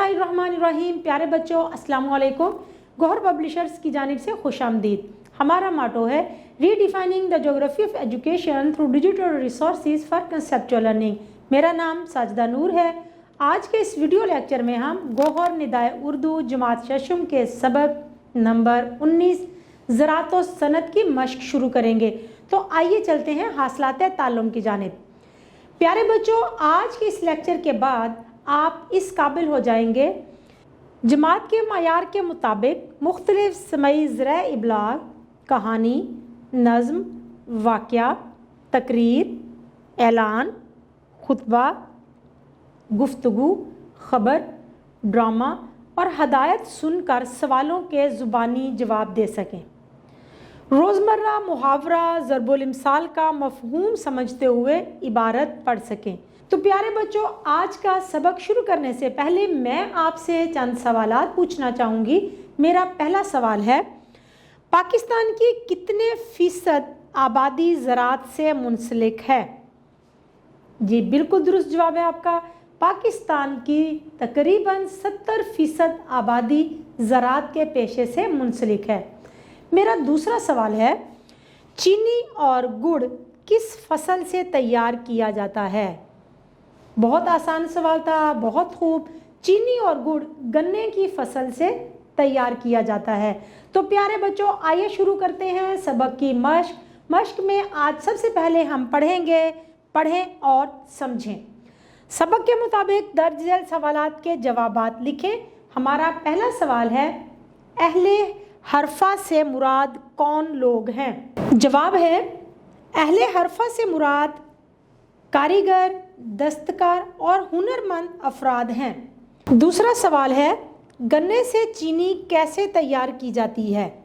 बिस्मिल्लाहिर्रहमानिर्रहीम। प्यारे बच्चों, अस्सलाम वालेकुम। गौहर पब्लिशर्स की जानिब से खुशामदीद। हमारा माटो है redefining the geography of education through digital resources for conceptual learning. मेरा नाम साजिदा नूर है। आज के इस वीडियो लेक्चर में हम गौहर निदाए उर्दू जमात शशम के सबक नंबर 19 ज़राअत व सनत की मश्क शुरू करेंगे। तो आइए चलते हैं हासिलात ताल्लुम की जानिब। प्यारे बच्चों, आज के इस लेक्चर के बाद आप इस काबिल हो जाएंगे जमात के मायार के मुताबिक मुख्तलिफ समई ज़राए इबलाग, कहानी, नज़्म, वाक़या, तकरीर, ऐलान, खुतबा, गुफ्तगू, ख़बर, ड्रामा और हदायत सुनकर सवालों के ज़ुबानी जवाब दे सकें। रोज़मर्रा मुहावरा ज़रबुल इम्साल का मफ़हूम समझते हुए इबारत पढ़ सकें। तो प्यारे बच्चों, आज का सबक शुरू करने से पहले मैं आपसे चंद सवालात पूछना चाहूँगी। मेरा पहला सवाल है, पाकिस्तान की कितने फ़ीसद आबादी ज़राअत से मुंसलिक है? जी बिल्कुल दुरुस्त जवाब है आपका। पाकिस्तान की तकरीबन 70% आबादी ज़राअत के पेशे से मुंसलिक है। मेरा दूसरा सवाल है, चीनी और गुड़ किस फसल से तैयार किया जाता है? बहुत आसान सवाल था, बहुत खूब। चीनी और गुड़ गन्ने की फसल से तैयार किया जाता है। तो प्यारे बच्चों, आइए शुरू करते हैं सबक की मश्क में आज सबसे पहले हम पढ़ें और समझें। सबक के मुताबिक दर्ज झेल सवालात के जवाबात लिखें। हमारा पहला सवाल है, अहले हरफा से मुराद कौन लोग हैं? जवाब है, अहले हरफा से मुराद कारीगर, दस्तकार और हुनरमंद अफराद हैं। दूसरा सवाल है, गन्ने से चीनी कैसे तैयार की जाती है?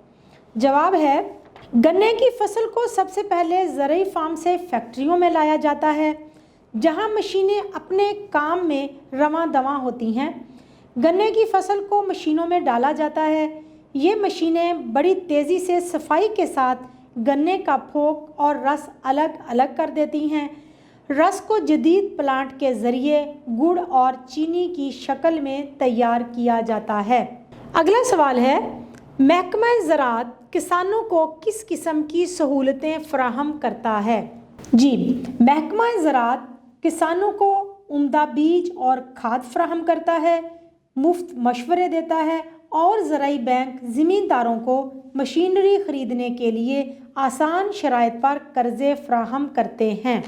जवाब है, गन्ने की फसल को सबसे पहले ज़रई फार्म से फैक्ट्रियों में लाया जाता है, जहां मशीनें अपने काम में रवां दवां होती हैं। गन्ने की फसल को मशीनों में डाला जाता है। ये मशीनें बड़ी तेज़ी से सफाई के साथ गन्ने का फोक और रस अलग अलग कर देती हैं। रस को जदीद प्लांट के ज़रिए गुड़ और चीनी की शक्ल में तैयार किया जाता है। अगला सवाल है, महकमा ज़राअत किसानों को किस किस्म की सहूलतें फराहम करता है? जी, महकमा ज़राअत किसानों को उम्दा बीज और खाद फराहम करता है, मुफ्त मशवरे देता है और ज़राई बैंक ज़मींदारों को मशीनरी ख़रीदने के लिए आसान शराइत पर कर्ज़े फराहम करते हैं।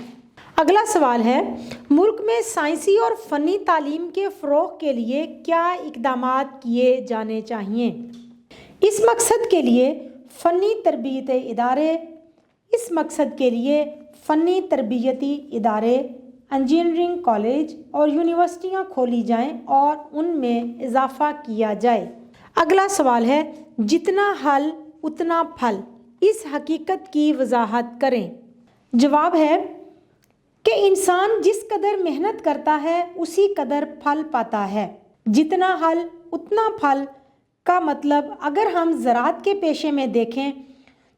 अगला सवाल है, मुल्क में साइंसी और फ़नी तालीम के फ़रोग़ के लिए क्या इक़दामात किए जाने चाहिए? इस मकसद के लिए फ़नी तरबियती इदारे, इंजीनियरिंग कॉलेज और यूनिवर्सिटियाँ खोली जाएं और उनमें इजाफ़ा किया जाए। अगला सवाल है, जितना हल उतना फल, इस हकीकत की वजाहत करें। जवाब है कि इंसान जिस कदर मेहनत करता है उसी कदर फल पाता है। जितना हल उतना फल का मतलब अगर हम ज़राअत के पेशे में देखें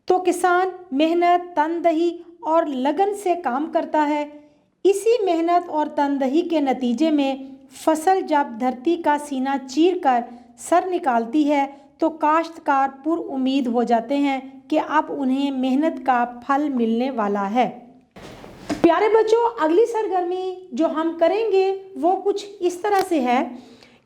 तो किसान मेहनत, तनदही और लगन से काम करता है। इसी मेहनत और तनदही के नतीजे में फसल जब धरती का सीना चीर कर सर निकालती है तो काश्तकार पुर उम्मीद हो जाते हैं कि अब उन्हें मेहनत का फल मिलने वाला है। प्यारे बच्चों, अगली सरगर्मी जो हम करेंगे वो कुछ इस तरह से है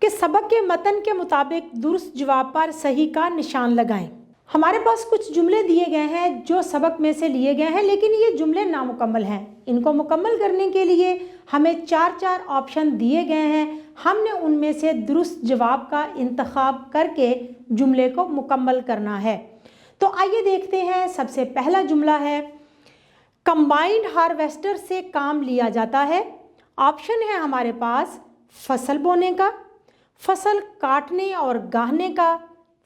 कि सबक के मतन के मुताबिक दुरुस्त जवाब पर सही का निशान लगाएं। हमारे पास कुछ जुमले दिए गए हैं जो सबक में से लिए गए हैं, लेकिन ये जुमले नामुकम्मल हैं। इनको मुकम्मल करने के लिए हमें 4 ऑप्शन दिए गए हैं। हमने उनमें से दुरुस्त जवाब का इंतखाब करके जुमले को मुकम्मल करना है। तो आइए देखते हैं। सबसे पहला जुमला है, कंबाइंड हार्वेस्टर से काम लिया जाता है। ऑप्शन है हमारे पास फसल बोने का, फसल काटने और गाहने का,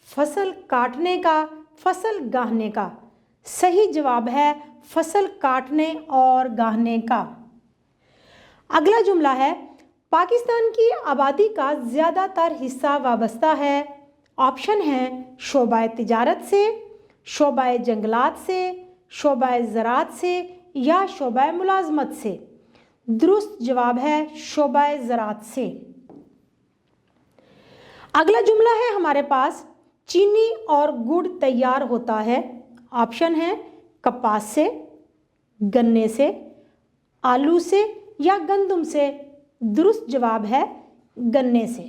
फसल काटने का, फसल गाहने का। सही जवाब है फसल काटने और गाहने का। अगला जुमला है, पाकिस्तान की आबादी का ज़्यादातर हिस्सा वाबस्ता है। ऑप्शन है शोबाए तिजारत से, शोबाए जंगलात से, शोबाए ज़राअत से या शोबाए मुलाजमत से। दुरुस्त जवाब है शोबाए ज़राअत से। अगला जुमला है हमारे पास, चीनी और गुड़ तैयार होता है। ऑप्शन है कपास से, गन्ने से, आलू से या गंदम से। दुरुस्त जवाब है गन्ने से।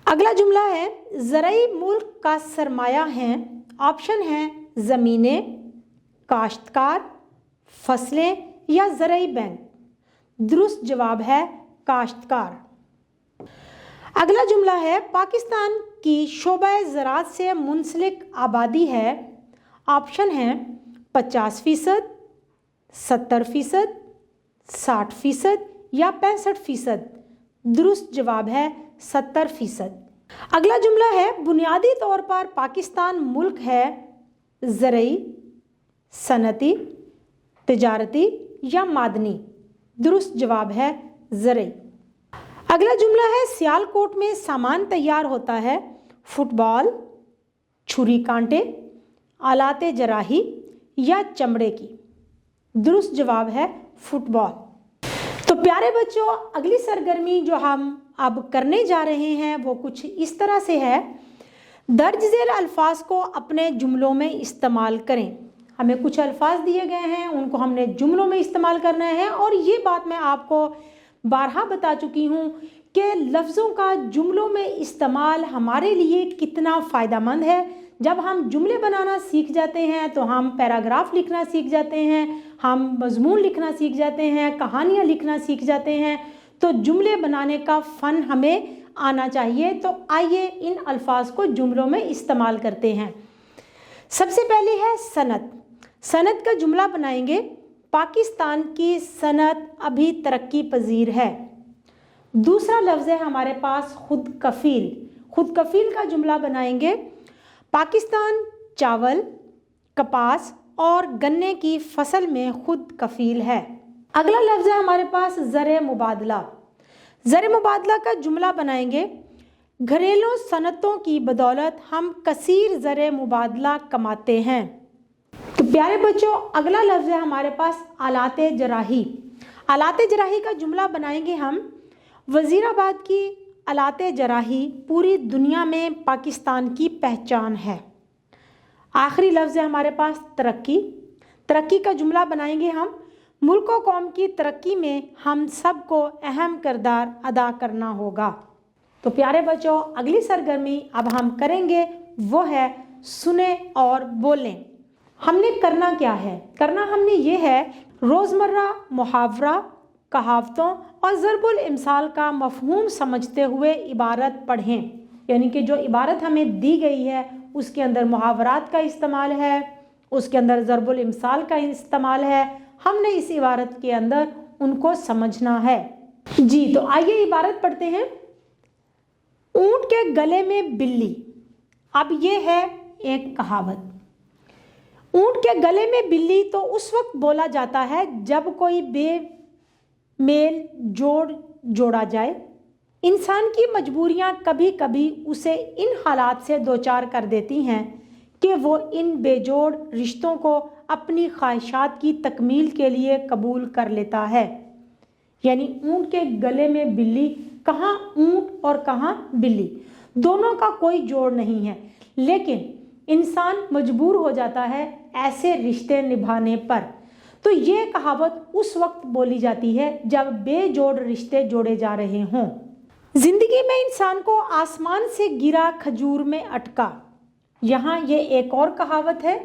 अगला जुमला है, ज़राई मुल्क का सरमाया है। ऑप्शन है ज़मीनें, काश्तकार, फसलें या ज़राई बैंक। दुरुस्त जवाब है काश्तकार। अगला जुमला है, पाकिस्तान की शोबा ज़राअत से मुंसलिक आबादी है। ऑप्शन है 50%, 70%, 60% या 65%। दुरुस्त जवाब है 70%। अगला जुमला है, बुनियादी तौर पर पाकिस्तान मुल्क है ज़रई, सनती, तिजारती या मादनी। दुरुस्त जवाब है ज़रई। अगला जुमला है, सियालकोट में सामान तैयार होता है। फुटबॉल, छुरी कांटे, आलाते जराही या चमड़े की। दुरुस्त जवाब है फुटबॉल। तो प्यारे बच्चों, अगली सरगर्मी जो हम अब करने जा रहे हैं वो कुछ इस तरह से है। दर्ज झेल अल्फाज को अपने जुमलों में इस्तेमाल करें। हमें कुछ अल्फाज दिए गए हैं, उनको हमने जुमलों में इस्तेमाल करना है। और ये बात मैं आपको बारहा बता चुकी हूँ कि लफ्ज़ों का जुमलों में इस्तेमाल हमारे लिए कितना फ़ायदेमंद है। जब हम जुमले बनाना सीख जाते हैं तो हम पैराग्राफ लिखना सीख जाते हैं, हम मज़मून लिखना सीख जाते हैं, कहानियाँ लिखना सीख जाते हैं। तो जुमले बनाने का फ़न हमें आना चाहिए। तो आइए इन अल्फाज को जुमलों में इस्तेमाल करते हैं। सबसे पहले है सनत। सनत का जुमला बनाएंगे, पाकिस्तान की सनत अभी तरक्की पजीर है। दूसरा लफ्ज़ है हमारे पास खुद कफ़ील। खुद कफ़ील का जुमला बनाएंगे, पाकिस्तान चावल, कपास और गन्ने की फसल में खुद कफ़ील है। अगला लफ्ज़ है हमारे पास ज़र मुबादला। ज़र मुबादला का जुमला बनाएंगे, घरेलू सनतों की बदौलत हम कसीर ज़र मुबादला कमाते हैं। तो प्यारे बच्चों, अगला लफ्ज़ है हमारे पास आलाते जराही। आलाते जराही का जुमला बनाएंगे हम, वज़ीराबाद की आलाते जराही पूरी दुनिया में पाकिस्तान की पहचान है। आखिरी लफ्ज़ है हमारे पास तरक्की। तरक्की का जुमला बनाएंगे हम, मुल्क व कौम की तरक्की में हम सबको अहम किरदार अदा करना होगा। तो प्यारे बच्चों, अगली सरगर्मी अब हम करेंगे वो है सुने और बोलें। हमने करना क्या है? करना हमने ये है, रोज़मर्रा मुहावरा, कहावतों और ज़रबुल इम्साल का मफ़हूम समझते हुए इबारत पढ़ें। यानी कि जो इबारत हमें दी गई है उसके अंदर मुहावरात का इस्तेमाल है, उसके अंदर ज़रबुल इम्साल का इस्तेमाल है। हमने इस इबारत के अंदर उनको समझना है। जी, तो आइए इबारत पढ़ते हैं। ऊंट के गले में बिल्ली। अब ये है एक कहावत। ऊंट के गले में बिल्ली तो उस वक्त बोला जाता है जब कोई बेमेल जोड़ जोड़ा जाए। इंसान की मजबूरियां कभी कभी उसे इन हालात से दो चार कर देती हैं कि वो इन बेजोड़ रिश्तों को अपनी ख्वाहिशात की तकमील के लिए कबूल कर लेता है। यानी ऊंट के गले में बिल्ली, कहाँ ऊंट और कहाँ बिल्ली, दोनों का कोई जोड़ नहीं है, लेकिन इंसान मजबूर हो जाता है ऐसे रिश्ते निभाने पर। तो ये कहावत उस वक्त बोली जाती है जब बेजोड़ रिश्ते जोड़े जा रहे हों। जिंदगी में इंसान को आसमान से गिरा खजूर में अटका। यहाँ ये एक और कहावत है,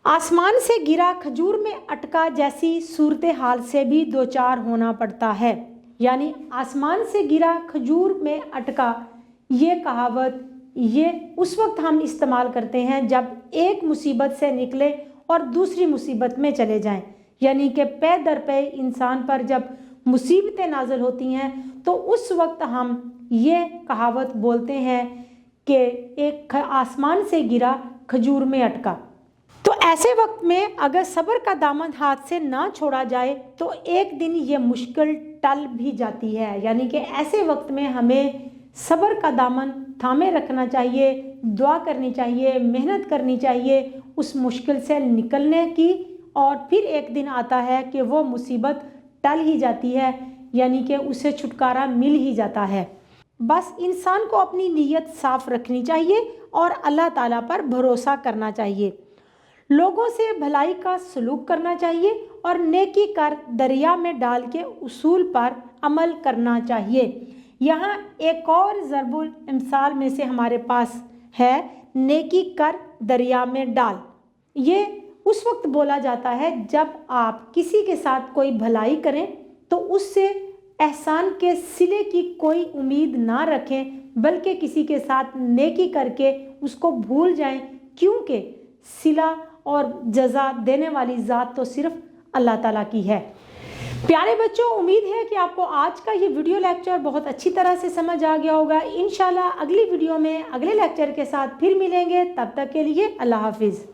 आसमान से गिरा खजूर में अटका जैसी सूरत हाल से भी दो चार होना पड़ता है। यानी आसमान से गिरा खजूर में अटका, ये कहावत ये उस वक्त हम इस्तेमाल करते हैं जब एक मुसीबत से निकले और दूसरी मुसीबत में चले जाएं। यानी कि पे दर पे इंसान पर जब मुसीबतें नाज़िल होती हैं तो उस वक्त हम ये कहावत बोलते हैं कि एक आसमान से गिरा खजूर में अटका। तो ऐसे वक्त में अगर सब्र का दामन हाथ से ना छोड़ा जाए तो एक दिन ये मुश्किल टल भी जाती है। यानी कि ऐसे वक्त में हमें सब्र का दामन थामे रखना चाहिए, दुआ करनी चाहिए, मेहनत करनी चाहिए उस मुश्किल से निकलने की। और फिर एक दिन आता है कि वो मुसीबत टल ही जाती है, यानी कि उसे छुटकारा मिल ही जाता है। بس انسان کو اپنی نیت صاف رکھنی چاہیے اور اللہ تعالیٰ پر بھروسہ کرنا چاہیے، لوگوں سے بھلائی کا سلوک کرنا چاہیے اور نیکی کر دریا میں ڈال کے اصول پر عمل کرنا چاہیے۔ یہاں ایک اور ضرب المثال میں سے ہمارے پاس ہے نیکی کر دریا میں ڈال۔ یہ اس وقت بولا جاتا ہے جب آپ کسی کے ساتھ کوئی بھلائی کریں تو اس سے احسان کے صلے کی کوئی امید نہ رکھیں، بلکہ کسی کے ساتھ نیکی کر کے اس کو بھول جائیں، کیونکہ صلہ اور جزا دینے والی ذات تو صرف اللہ تعالیٰ کی ہے۔ پیارے بچوں، امید ہے کہ آپ کو آج کا یہ ویڈیو لیکچر بہت اچھی طرح سے سمجھ آ گیا ہوگا۔ انشاءاللہ اگلی ویڈیو میں اگلے لیکچر کے ساتھ پھر ملیں گے، تب تک کے لیے اللہ حافظ۔